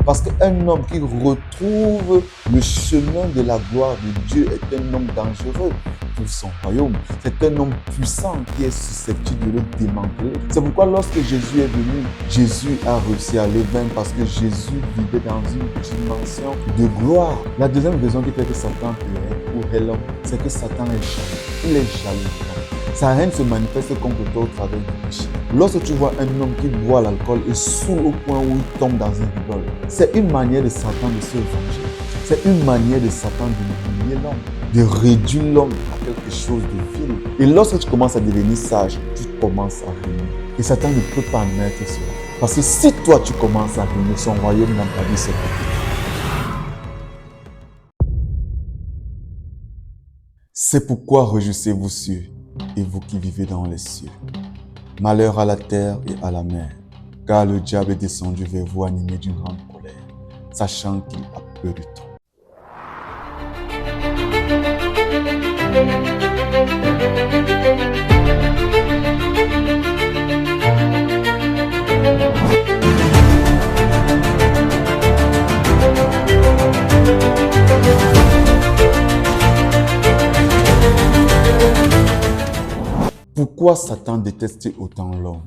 Parce qu'un homme qui retrouve le chemin de la gloire de Dieu est un homme dangereux pour son royaume. C'est un homme puissant qui est susceptible de le démanteler. C'est pourquoi lorsque Jésus est venu, Jésus a réussi à les vaincre parce que Jésus vivait dans une dimension de gloire. La deuxième raison qui fait que Satan est l'homme, c'est que Satan est jaloux. Il est jaloux. Sa haine se manifeste contre toi au travers du péché. Lorsque tu vois un homme qui boit l'alcool et saoul au point où il tombe dans un rigole, c'est une manière de Satan de se venger. C'est une manière de Satan de humilier l'homme, de réduire l'homme à quelque chose de vil. Et lorsque tu commences à devenir sage, tu commences à régner. Et Satan ne peut pas mettre cela. Parce que si toi tu commences à régner, son royaume dans ta vie, c'est compliqué. C'est pourquoi réjouissez-vous cieux, et vous qui vivez dans les cieux. Malheur à la terre et à la mer, car le diable est descendu vers vous animé d'une grande colère, sachant qu'il a peu de temps. Pourquoi Satan déteste autant l'homme?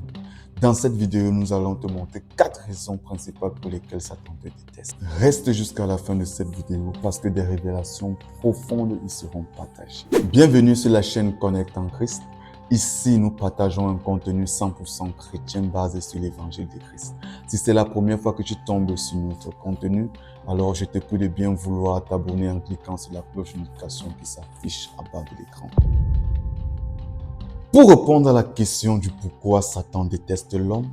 Dans cette vidéo, nous allons te montrer 4 raisons principales pour lesquelles Satan te déteste. Reste jusqu'à la fin de cette vidéo parce que des révélations profondes y seront partagées. Bienvenue sur la chaîne Connect en Christ. Ici, nous partageons un contenu 100% chrétien basé sur l'évangile de Christ. Si c'est la première fois que tu tombes sur notre contenu, alors je te prie de bien vouloir t'abonner en cliquant sur la cloche de notification qui s'affiche à bas de l'écran. Pour répondre à la question du pourquoi Satan déteste l'homme,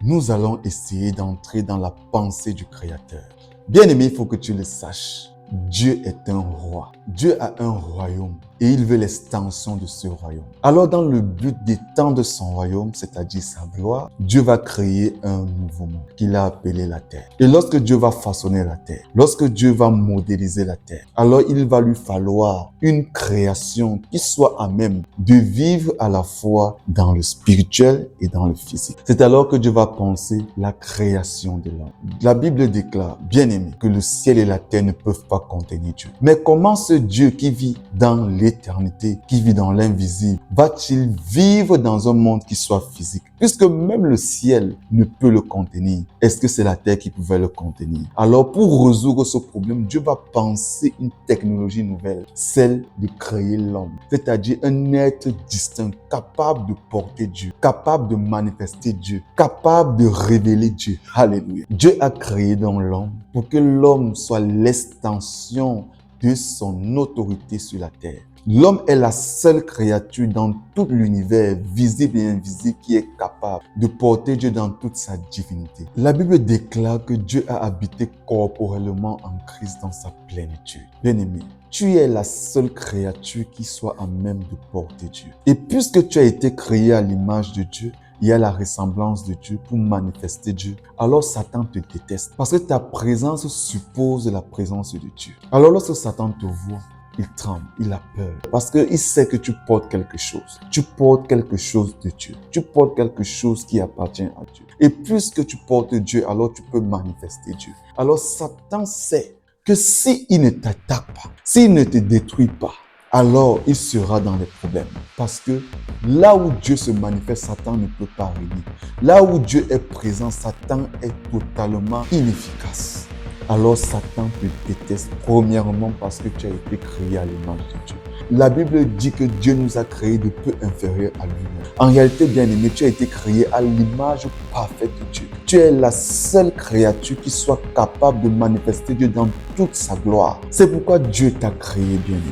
nous allons essayer d'entrer dans la pensée du Créateur. Bien-aimé, il faut que tu le saches. Dieu est un roi. Dieu a un royaume et il veut l'extension de ce royaume. Alors dans le but d'étendre son royaume, c'est-à-dire sa gloire, Dieu va créer un nouveau monde qu'il a appelé la terre. Et lorsque Dieu va façonner la terre, lorsque Dieu va modéliser la terre, alors il va lui falloir une création qui soit à même de vivre à la fois dans le spirituel et dans le physique. C'est alors que Dieu va penser la création de l'homme. La Bible déclare, bien aimé, que le ciel et la terre ne peuvent pas contenir Dieu. Mais comment ce Dieu qui vit dans l'éternité, qui vit dans l'invisible, va-t-il vivre dans un monde qui soit physique? Puisque même le ciel ne peut le contenir. Est-ce que c'est la terre qui pouvait le contenir? Alors pour résoudre ce problème, Dieu va penser une technologie nouvelle, celle de créer l'homme. C'est-à-dire un être distinct, capable de porter Dieu, capable de manifester Dieu, capable de révéler Dieu. Alléluia. Dieu a créé dans l'homme pour que l'homme soit l'extension de son autorité sur la terre. L'homme est la seule créature dans tout l'univers, visible et invisible, qui est capable de porter Dieu dans toute sa divinité. La Bible déclare que Dieu a habité corporellement en Christ dans sa plénitude. Bien-aimé, tu es la seule créature qui soit à même de porter Dieu. Et puisque tu as été créé à l'image de Dieu, il y a la ressemblance de Dieu pour manifester Dieu, alors Satan te déteste. Parce que ta présence suppose la présence de Dieu. Alors lorsque Satan te voit, il tremble, il a peur. Parce qu'il sait que tu portes quelque chose. Tu portes quelque chose de Dieu. Tu portes quelque chose qui appartient à Dieu. Et puisque tu portes Dieu, alors tu peux manifester Dieu. Alors Satan sait que s'il ne t'attaque pas, s'il ne te détruit pas, alors il sera dans les problèmes. Parce que là où Dieu se manifeste, Satan ne peut pas régner. Là où Dieu est présent, Satan est totalement inefficace. Alors Satan te déteste premièrement parce que tu as été créé à l'image de Dieu. La Bible dit que Dieu nous a créés de peu inférieurs à lui-même. En réalité, bien-aimé, tu as été créé à l'image parfaite de Dieu. Tu es la seule créature qui soit capable de manifester Dieu dans toute sa gloire. C'est pourquoi Dieu t'a créé, bien-aimé.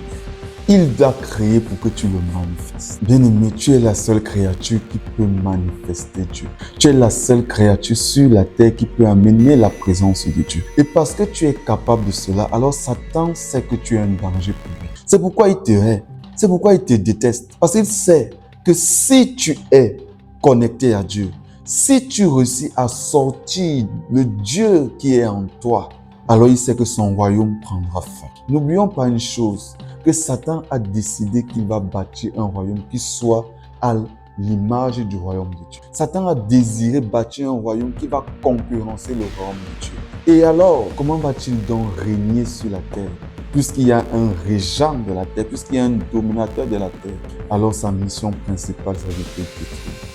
Il t'a créé pour que tu le manifestes. Bien-aimé, tu es la seule créature qui peut manifester Dieu. Tu es la seule créature sur la terre qui peut amener la présence de Dieu. Et parce que tu es capable de cela, alors Satan sait que tu es un danger pour lui. C'est pourquoi il te hait. C'est pourquoi il te déteste. Parce qu'il sait que si tu es connecté à Dieu, si tu réussis à sortir le Dieu qui est en toi, alors il sait que son royaume prendra fin. N'oublions pas une chose, que Satan a décidé qu'il va bâtir un royaume qui soit à l'image du royaume de Dieu. Satan a désiré bâtir un royaume qui va concurrencer le royaume de Dieu. Et alors, comment va-t-il donc régner sur la terre? Puisqu'il y a un régent de la terre, puisqu'il y a un dominateur de la terre, alors sa mission principale, c'est de te détruire.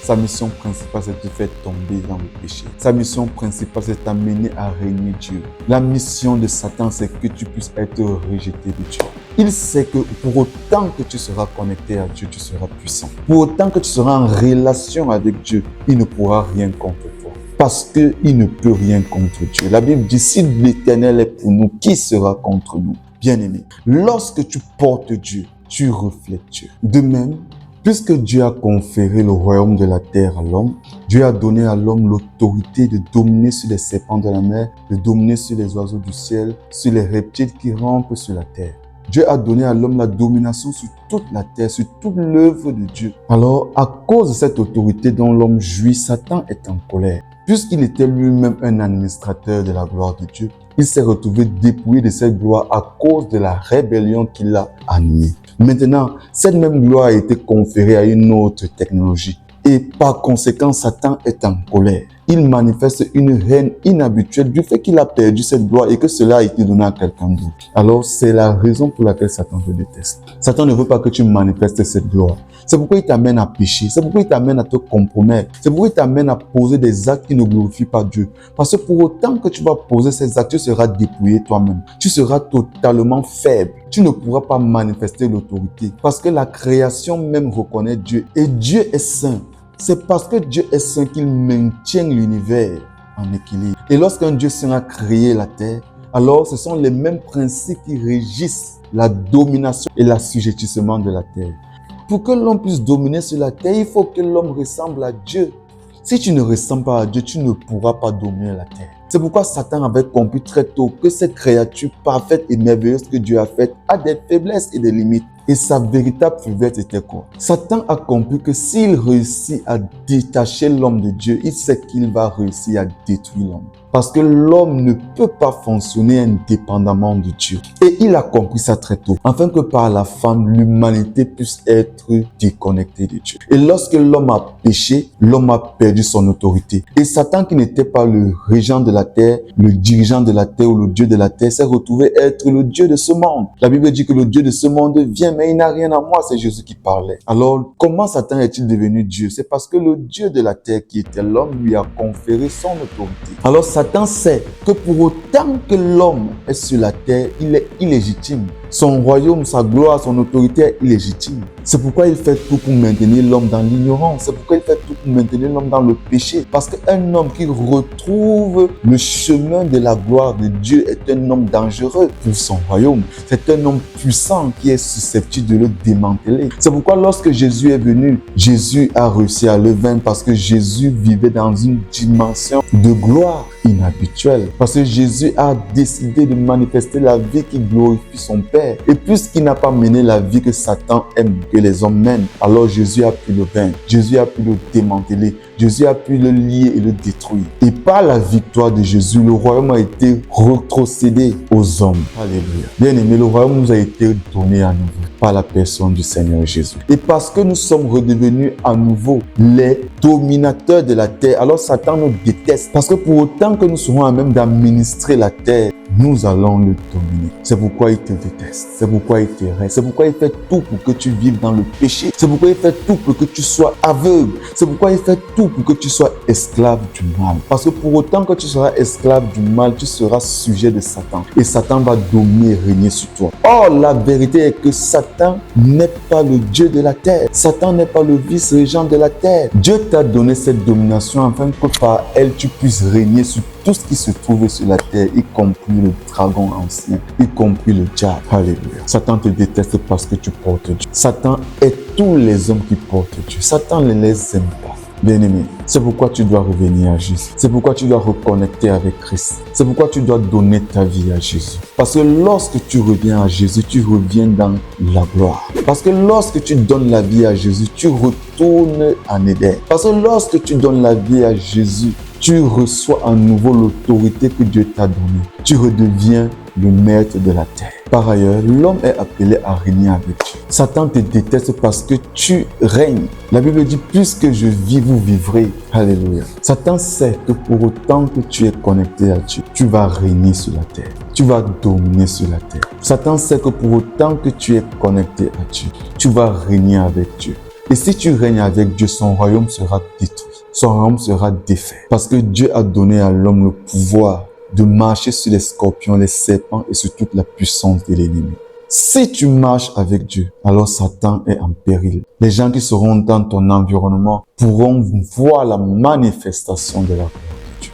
Sa mission principale, c'est de te faire tomber dans le péché. Sa mission principale, c'est de t'amener à régner Dieu. La mission de Satan, c'est que tu puisses être rejeté de Dieu. Il sait que pour autant que tu seras connecté à Dieu, tu seras puissant. Pour autant que tu seras en relation avec Dieu, il ne pourra rien contre toi. Parce qu'il ne peut rien contre Dieu. La Bible dit, si l'Éternel est pour nous, qui sera contre nous? Bien-aimé, lorsque tu portes Dieu, tu reflètes Dieu. De même, puisque Dieu a conféré le royaume de la terre à l'homme, Dieu a donné à l'homme l'autorité de dominer sur les serpents de la mer, de dominer sur les oiseaux du ciel, sur les reptiles qui rampent sur la terre. Dieu a donné à l'homme la domination sur toute la terre, sur toute l'œuvre de Dieu. Alors, à cause de cette autorité dont l'homme jouit, Satan est en colère. Puisqu'il était lui-même un administrateur de la gloire de Dieu, il s'est retrouvé dépouillé de cette gloire à cause de la rébellion qu'il a animée. Maintenant, cette même gloire a été conférée à une autre technologie. Et par conséquent, Satan est en colère. Il manifeste une haine inhabituelle du fait qu'il a perdu cette gloire et que cela a été donné à quelqu'un d'autre. Alors, c'est la raison pour laquelle Satan te déteste. Satan ne veut pas que tu manifestes cette gloire. C'est pourquoi il t'amène à pécher. C'est pourquoi il t'amène à te compromettre. C'est pourquoi il t'amène à poser des actes qui ne glorifient pas Dieu. Parce que pour autant que tu vas poser ces actes, tu seras dépouillé toi-même. Tu seras totalement faible. Tu ne pourras pas manifester l'autorité. Parce que la création même reconnaît Dieu. Et Dieu est saint. C'est parce que Dieu est saint qu'il maintient l'univers en équilibre. Et lorsqu'un Dieu saint a créé la terre, alors ce sont les mêmes principes qui régissent la domination et l'assujettissement de la terre. Pour que l'homme puisse dominer sur la terre, il faut que l'homme ressemble à Dieu. Si tu ne ressembles pas à Dieu, tu ne pourras pas dominer la terre. C'est pourquoi Satan avait compris très tôt que cette créature parfaite et merveilleuse que Dieu a faite a des faiblesses et des limites. Et sa véritable faiblesse était quoi? Satan a compris que s'il réussit à détacher l'homme de Dieu, il sait qu'il va réussir à détruire l'homme. Parce que l'homme ne peut pas fonctionner indépendamment de Dieu. Et il a compris ça très tôt, afin que par la femme, l'humanité puisse être déconnectée de Dieu. Et lorsque l'homme a péché, l'homme a perdu son autorité. Et Satan, qui n'était pas le régent de la terre, le dirigeant de la terre ou le Dieu de la terre, s'est retrouvé être le Dieu de ce monde. La Bible dit que le Dieu de ce monde vient, mais il n'a rien à moi, c'est Jésus qui parlait. Alors, comment Satan est-il devenu Dieu? C'est parce que le Dieu de la terre, qui était l'homme, lui a conféré son autorité. Alors, Satan sait que pour autant que l'homme est sur la terre, il est illégitime. Son royaume, sa gloire, son autorité est illégitime. C'est pourquoi il fait tout pour maintenir l'homme dans l'ignorance. C'est pourquoi il fait tout pour maintenir l'homme dans le péché. Parce qu'un homme qui retrouve le chemin de la gloire de Dieu est un homme dangereux pour son royaume. C'est un homme puissant qui est susceptible de le démanteler. C'est pourquoi lorsque Jésus est venu, Jésus a réussi à le vaincre parce que Jésus vivait dans une dimension de gloire inhabituelle. Parce que Jésus a décidé de manifester la vie qui glorifie son Père. Et puisqu'il n'a pas mené la vie que Satan aime que les hommes mènent, alors Jésus a pu le vaincre. Jésus a pu le démanteler. Jésus a pu le lier et le détruire. Et par la victoire de Jésus, le royaume a été rétrocédé aux hommes. Alléluia. Bien aimé, le royaume nous a été donné à nouveau par la personne du Seigneur Jésus. Et parce que nous sommes redevenus à nouveau les dominateurs de la terre, alors Satan nous déteste. Parce que pour autant que nous serons à même d'administrer la terre, nous allons le dominer. C'est pourquoi il te déteste. C'est pourquoi il te reste. C'est pourquoi il fait tout pour que tu vives dans le péché. C'est pourquoi il fait tout pour que tu sois aveugle. C'est pourquoi il fait tout pour que tu sois esclave du mal. Parce que pour autant que tu seras esclave du mal, tu seras sujet de Satan. Et Satan va dominer et régner sur toi. Or, la vérité est que Satan n'est pas le Dieu de la terre. Satan n'est pas le vice-régent de la terre. Dieu t'a donné cette domination afin que par elle, tu puisses régner sur tout ce qui se trouve sur la terre, y compris le dragon ancien, y compris le diable. Alléluia. Satan te déteste parce que tu portes Dieu. Satan est tous les hommes qui portent Dieu. Satan ne les aime pas. Bien-aimé, c'est pourquoi tu dois revenir à Jésus. C'est pourquoi tu dois reconnecter avec Christ. C'est pourquoi tu dois donner ta vie à Jésus. Parce que lorsque tu reviens à Jésus, tu reviens dans la gloire. Parce que lorsque tu donnes la vie à Jésus, tu retournes en Éden. Parce que lorsque tu donnes la vie à Jésus, tu reçois à nouveau l'autorité que Dieu t'a donnée. tu redeviens le maître de la terre. Par ailleurs, l'homme est appelé à régner avec Dieu. Satan te déteste parce que tu règnes. La Bible dit, puisque je vis, vous vivrez. Alléluia. Satan sait que pour autant que tu es connecté à Dieu, tu vas régner sur la terre. Tu vas dominer sur la terre. Satan sait que pour autant que tu es connecté à Dieu, tu vas régner avec Dieu. Et si tu règnes avec Dieu, son royaume sera détruit. Son royaume sera défait. Parce que Dieu a donné à l'homme le pouvoir de marcher sur les scorpions, les serpents et sur toute la puissance de l'ennemi. Si tu marches avec Dieu, alors Satan est en péril. Les gens qui seront dans ton environnement pourront voir la manifestation de la gloire de Dieu.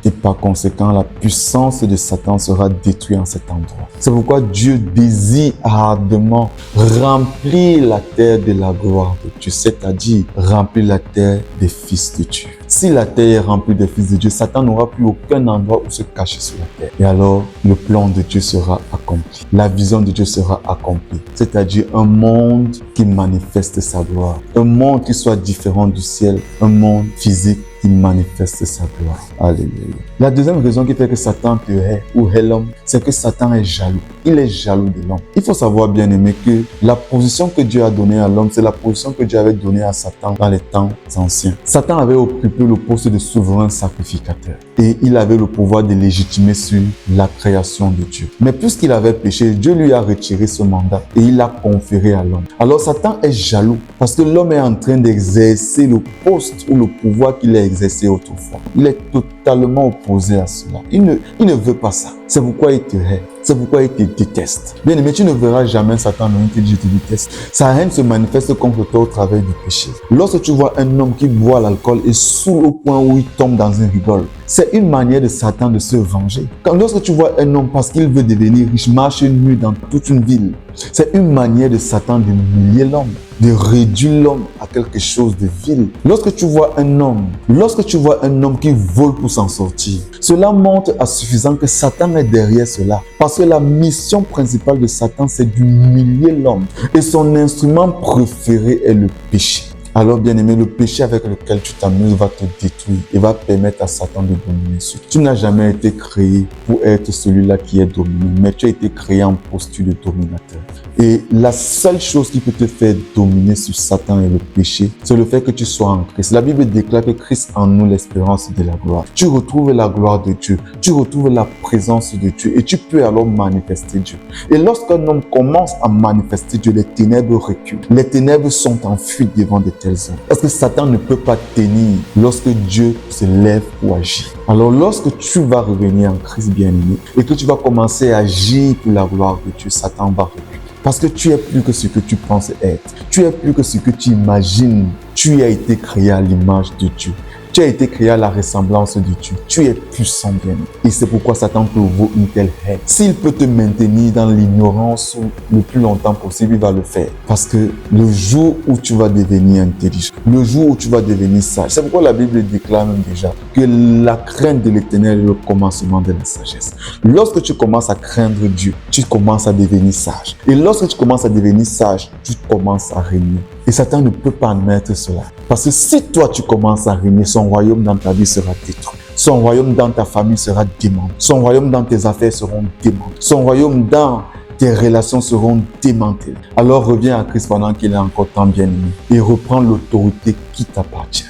Et par conséquent, la puissance de Satan sera détruite en cet endroit. C'est pourquoi Dieu désire ardemment remplir la terre de la gloire de Dieu, c'est-à-dire remplir la terre des fils de Dieu. Si la terre est remplie des fils de Dieu, Satan n'aura plus aucun endroit où se cacher sur la terre. Et alors, le plan de Dieu sera accompli. La vision de Dieu sera accomplie. C'est-à-dire un monde qui manifeste sa gloire. Un monde qui soit différent du ciel. Un monde physique qui manifeste sa gloire. Alléluia. La deuxième raison qui fait que Satan te hait ou hait l'homme, c'est que Satan est jaloux. Il est jaloux de l'homme. Il faut savoir, bien aimé, que la position que Dieu a donnée à l'homme, c'est la position que Dieu avait donnée à Satan dans les temps anciens. Satan avait occupé le poste de souverain sacrificateur. Et il avait le pouvoir de légitimer sur la création de Dieu. Mais puisqu'il avait péché, Dieu lui a retiré ce mandat et il l'a conféré à l'homme. Alors Satan est jaloux parce que l'homme est en train d'exercer le poste ou le pouvoir qu'il a exercé autrefois. Il est totalement opposé à cela. Il ne veut pas ça. C'est pourquoi il te hait. C'est pourquoi il te déteste. Bien aimé, tu ne verras jamais Satan venir te dire je te déteste. Sa haine se manifeste contre toi au travers du péché. Lorsque tu vois un homme qui boit l'alcool et saoule au point où il tombe dans un rigole, c'est une manière de Satan de se venger. Lorsque tu vois un homme parce qu'il veut devenir riche, marche nu dans toute une ville, c'est une manière de Satan d'humilier l'homme, de réduire l'homme à quelque chose de vil. Lorsque tu vois un homme qui vole pour s'en sortir, cela montre à suffisant que Satan est derrière cela. Parce que la mission principale de Satan, c'est d'humilier l'homme. Et son instrument préféré est le péché. Alors, bien aimé, le péché avec lequel tu t'amuses va te détruire et va permettre à Satan de dominer sur toi. Tu n'as jamais été créé pour être celui-là qui est dominé, mais tu as été créé en posture de dominateur. Et la seule chose qui peut te faire dominer sur Satan et le péché, c'est le fait que tu sois en Christ. La Bible déclare que Christ en nous l'espérance de la gloire. Tu retrouves la gloire de Dieu, tu retrouves la présence de Dieu et tu peux alors manifester Dieu. Et lorsqu'un homme commence à manifester Dieu, les ténèbres reculent. Les ténèbres sont en fuite devant de tels hommes. Parce que Satan ne peut pas tenir lorsque Dieu se lève pour agir. Alors lorsque tu vas revenir en Christ bien-aimé et que tu vas commencer à agir pour la gloire de Dieu, Satan va reculer. Parce que tu es plus que ce que tu penses être. Tu es plus que ce que tu imagines. Tu as été créé à l'image de Dieu. Tu as été créé à la ressemblance de Dieu. Tu es puissant, bien. Et c'est pourquoi Satan te vaut une telle haine. S'il peut te maintenir dans l'ignorance le plus longtemps possible, il va le faire. Parce que le jour où tu vas devenir intelligent, le jour où tu vas devenir sage, c'est pourquoi la Bible déclare même déjà que la crainte de l'Éternel est le commencement de la sagesse. Lorsque tu commences à craindre Dieu, tu commences à devenir sage. Et lorsque tu commences à devenir sage, tu commences à régner. Et Satan ne peut pas admettre cela. Parce que si toi tu commences à régner, son royaume dans ta vie sera détruit. Son royaume dans ta famille sera démantelé. Son royaume dans tes affaires seront démantelés. Son royaume dans tes relations seront démantelées. Alors reviens à Christ pendant qu'il est encore temps bien-aimé et reprends l'autorité qui t'appartient.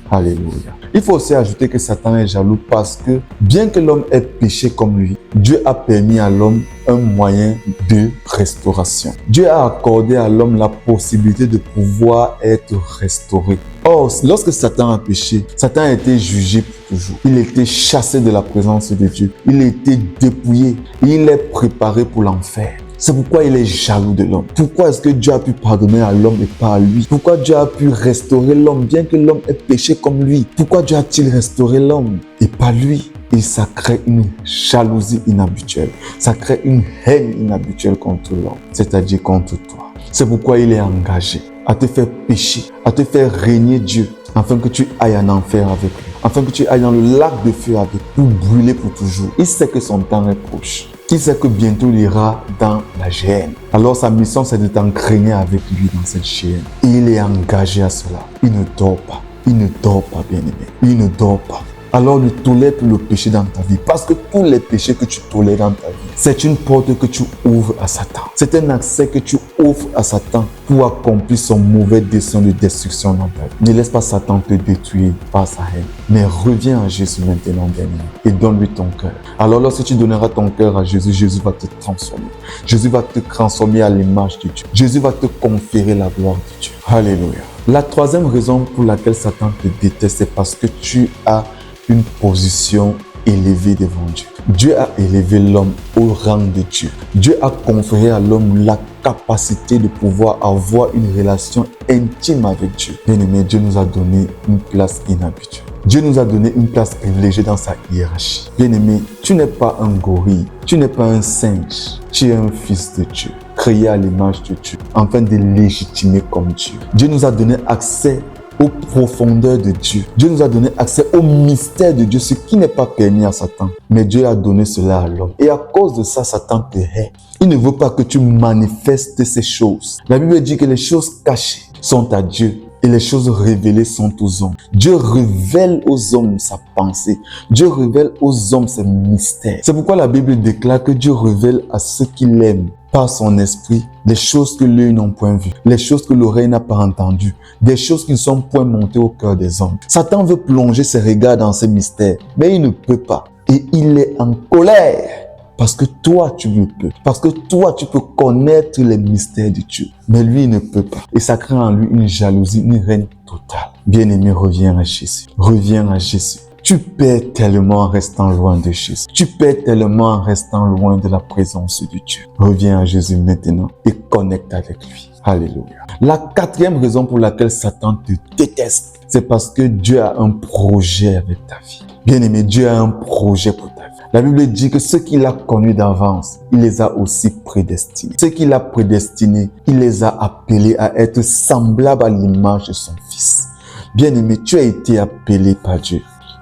Alléluia. Il faut aussi ajouter que Satan est jaloux parce que bien que l'homme ait péché comme lui, Dieu a permis à l'homme un moyen de restauration. Dieu a accordé à l'homme la possibilité de pouvoir être restauré. Or, lorsque Satan a péché, Satan a été jugé pour toujours. Il a été chassé de la présence de Dieu. Il a été dépouillé. Il est préparé pour l'enfer. C'est pourquoi il est jaloux de l'homme. Pourquoi est-ce que Dieu a pu pardonner à l'homme et pas à lui? Pourquoi Dieu a pu restaurer l'homme bien que l'homme ait péché comme lui? Pourquoi Dieu a-t-il restauré l'homme et pas lui? Et ça crée une jalousie inhabituelle. Ça crée une haine inhabituelle contre l'homme, c'est-à-dire contre toi. C'est pourquoi il est engagé à te faire pécher, à te faire régner Dieu, afin que tu ailles en enfer avec lui, afin que tu ailles dans le lac de feu avec lui, pour brûler pour toujours. Il sait que son temps est proche. Il sait que bientôt il ira dans la géhenne. Alors sa mission, c'est de t'engrainer avec lui dans cette géhenne. Et il est engagé à cela. Il ne dort pas. Il ne dort pas, bien-aimé. Il ne dort pas. alors ne tolère plus le péché dans ta vie. Parce que tous les péchés que tu tolères dans ta vie, c'est une porte que tu ouvres à Satan. C'est un accès que tu offres à Satan pour accomplir son mauvais dessein de destruction dans ta vie. Ne laisse pas Satan te détruire par sa haine, mais reviens à Jésus maintenant, bien-aimé, et donne-lui ton cœur. Alors lorsque tu donneras ton cœur à Jésus, Jésus va te transformer. Jésus va te transformer à l'image de Dieu. Jésus va te conférer la gloire de Dieu. Alléluia. La troisième raison pour laquelle Satan te déteste, c'est parce que tu as une position élevée devant Dieu. Dieu a élevé l'homme au rang de Dieu. Dieu a conféré à l'homme la capacité de pouvoir avoir une relation intime avec Dieu. Bien-aimé, Dieu nous a donné une place inhabituelle. Dieu nous a donné une place privilégiée dans sa hiérarchie. Bien-aimé, tu n'es pas un gorille, tu n'es pas un singe, tu es un fils de Dieu, créé à l'image de Dieu, afin de légitimer comme Dieu. Dieu nous a donné accès aux profondeurs de Dieu. Dieu nous a donné accès au mystère de Dieu, ce qui n'est pas permis à Satan. Mais Dieu a donné cela à l'homme. Et à cause de ça, Satan te hait. Il ne veut pas que tu manifestes ces choses. La Bible dit que les choses cachées sont à Dieu et les choses révélées sont aux hommes. Dieu révèle aux hommes sa pensée. Dieu révèle aux hommes ses mystères. C'est pourquoi la Bible déclare que Dieu révèle à ceux qui l'aiment par son esprit des choses que l'œil n'a point vues, les choses que l'oreille n'a pas entendues, des choses qui ne sont point montées au cœur des hommes. Satan veut plonger ses regards dans ces mystères, mais il ne peut pas. Et il est en colère parce que toi, tu le peux. Parce que toi, tu peux connaître les mystères de Dieu. Mais lui, il ne peut pas. Et ça crée en lui une jalousie, une haine totale. Bien-aimé, reviens à Jésus. Reviens à Jésus. Tu perds tellement en restant loin de Jésus. Tu perds tellement en restant loin de la présence de Dieu. Reviens à Jésus maintenant et connecte avec lui. Alléluia. La quatrième raison pour laquelle Satan te déteste, c'est parce que Dieu a un projet avec ta vie. Bien-aimé, Dieu a un projet pour ta vie. La Bible dit que ceux qu'il a connus d'avance, il les a aussi prédestinés. Ceux qu'il a prédestinés, il les a appelés à être semblables à l'image de son Fils. Bien-aimé, tu as été appelé par Dieu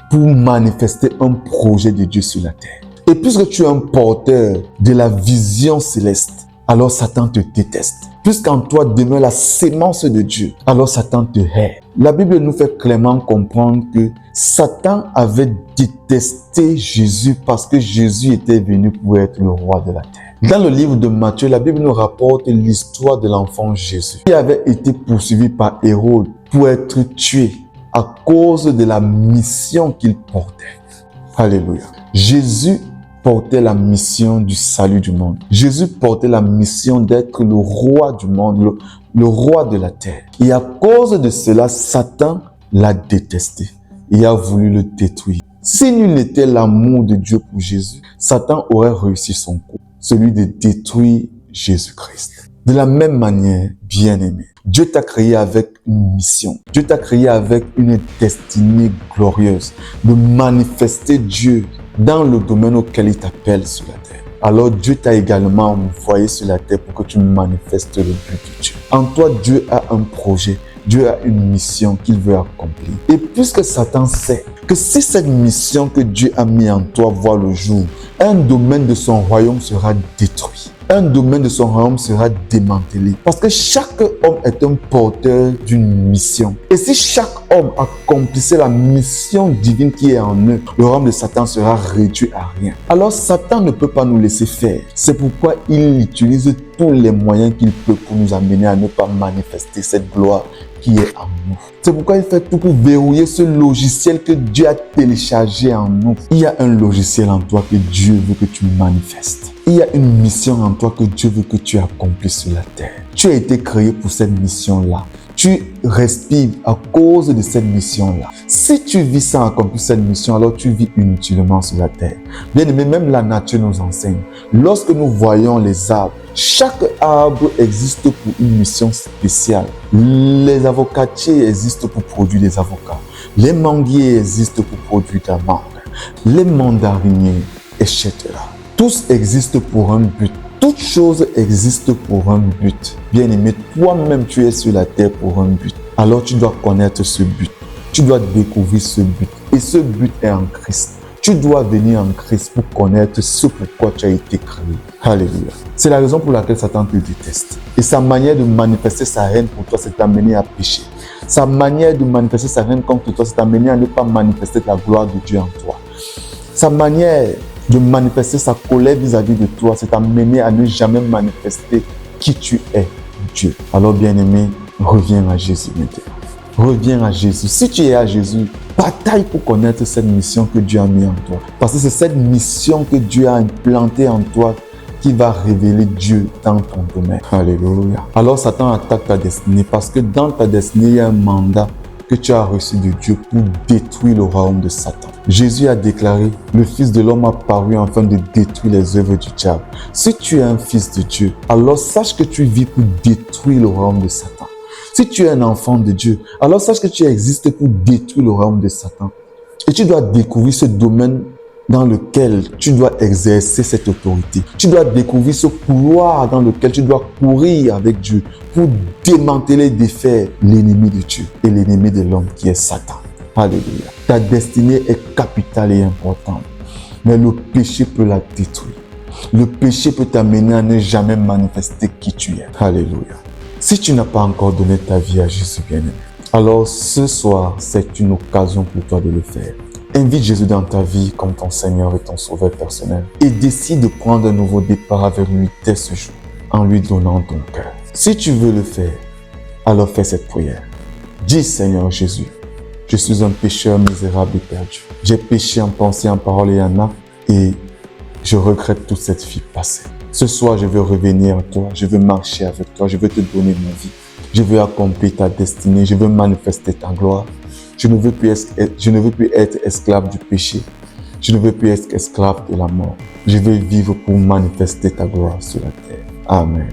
pour manifester un projet de Dieu sur la terre. Et puisque tu es un porteur de la vision céleste, alors Satan te déteste. Puisqu'en toi demeure la sémence de Dieu, alors Satan te hait. La Bible nous fait clairement comprendre que Satan avait détesté Jésus parce que Jésus était venu pour être le roi de la terre. Dans le livre de Matthieu, la Bible nous rapporte l'histoire de l'enfant Jésus qui avait été poursuivi par Hérode pour être tué à cause de la mission qu'il portait. Alléluia. Jésus portait la mission du salut du monde. Jésus portait la mission d'être le roi du monde, le roi de la terre. Et à cause de cela, Satan l'a détesté et a voulu le détruire. Si nul n'était l'amour de Dieu pour Jésus, Satan aurait réussi son coup, celui de détruire Jésus-Christ. De la même manière, bien-aimé, Dieu t'a créé avec une mission. Dieu t'a créé avec une destinée glorieuse de manifester Dieu dans le domaine auquel il t'appelle sur la terre. Alors Dieu t'a également envoyé sur la terre pour que tu manifestes le but de Dieu. En toi, Dieu a un projet. Dieu a une mission qu'il veut accomplir. Et puisque Satan sait que si cette mission que Dieu a mis en toi voit le jour, un domaine de son royaume sera détruit. Un domaine de son royaume sera démantelé. Parce que chaque homme est un porteur d'une mission. Et si chaque homme accomplissait la mission divine qui est en eux, le royaume de Satan sera réduit à rien. Alors Satan ne peut pas nous laisser faire. C'est pourquoi il utilise tous les moyens qu'il peut pour nous amener à ne pas manifester cette gloire qui est en nous. C'est pourquoi il fait tout pour verrouiller ce logiciel que Dieu a téléchargé en nous. Il y a un logiciel en toi que Dieu veut que tu manifestes. Il y a une mission en toi que Dieu veut que tu accomplisses sur la terre. Tu as été créé pour cette mission-là. Tu respires à cause de cette mission-là. Si tu vis sans accomplir cette mission, alors tu vis inutilement sur la terre. Bien aimé, même la nature nous enseigne. Lorsque nous voyons les arbres, chaque arbre existe pour une mission spéciale. Les avocatiers existent pour produire des avocats. Les manguiers existent pour produire de la mangue. Les mandariniers, etc. Tous existent pour un but. Toute chose existe pour un but. Bien-aimé, toi-même, tu es sur la terre pour un but. Alors tu dois connaître ce but. Tu dois découvrir ce but. Et ce but est en Christ. Tu dois venir en Christ pour connaître ce pourquoi tu as été créé. Alléluia. C'est la raison pour laquelle Satan te déteste. Et sa manière de manifester sa haine pour toi, c'est t'amener à pécher. Sa manière de manifester sa haine contre toi, c'est t'amener à ne pas manifester la gloire de Dieu en toi. Sa manière de manifester sa colère vis-à-vis de toi, c'est t'amener à ne jamais manifester qui tu es, Dieu. Alors bien-aimé, reviens à Jésus maintenant. Reviens à Jésus. Si tu es à Jésus, bataille pour connaître cette mission que Dieu a mis en toi. Parce que c'est cette mission que Dieu a implantée en toi qui va révéler Dieu dans ton domaine. Alléluia. Alors Satan attaque ta destinée parce que dans ta destinée, il y a un mandat que tu as reçu de Dieu pour détruire le royaume de Satan. Jésus a déclaré, le Fils de l'homme a paru afin de détruire les œuvres du diable. Si tu es un fils de Dieu, alors sache que tu vis pour détruire le royaume de Satan. Si tu es un enfant de Dieu, alors sache que tu existes pour détruire le royaume de Satan. Et tu dois découvrir ce domaine dans lequel tu dois exercer cette autorité. Tu dois découvrir ce couloir dans lequel tu dois courir avec Dieu pour démanteler et défaire l'ennemi de Dieu et l'ennemi de l'homme qui est Satan. Alléluia. Ta destinée est capitale et importante, mais le péché peut la détruire. Le péché peut t'amener à ne jamais manifester qui tu es. Alléluia. Si tu n'as pas encore donné ta vie à Jésus bien-aimé, alors ce soir, c'est une occasion pour toi de le faire. Invite Jésus dans ta vie comme ton Seigneur et ton Sauveur personnel et décide de prendre un nouveau départ avec lui dès ce jour en lui donnant ton cœur. Si tu veux le faire, alors fais cette prière. Dis Seigneur Jésus, je suis un pécheur misérable et perdu. J'ai péché en pensée, en parole et en acte et je regrette toute cette vie passée. Ce soir, je veux revenir à toi, je veux marcher avec toi, je veux te donner ma vie. Je veux accomplir ta destinée, je veux manifester ta gloire. Je ne veux plus être esclave du péché. Je ne veux plus être esclave de la mort. Je veux vivre pour manifester ta gloire sur la terre. Amen.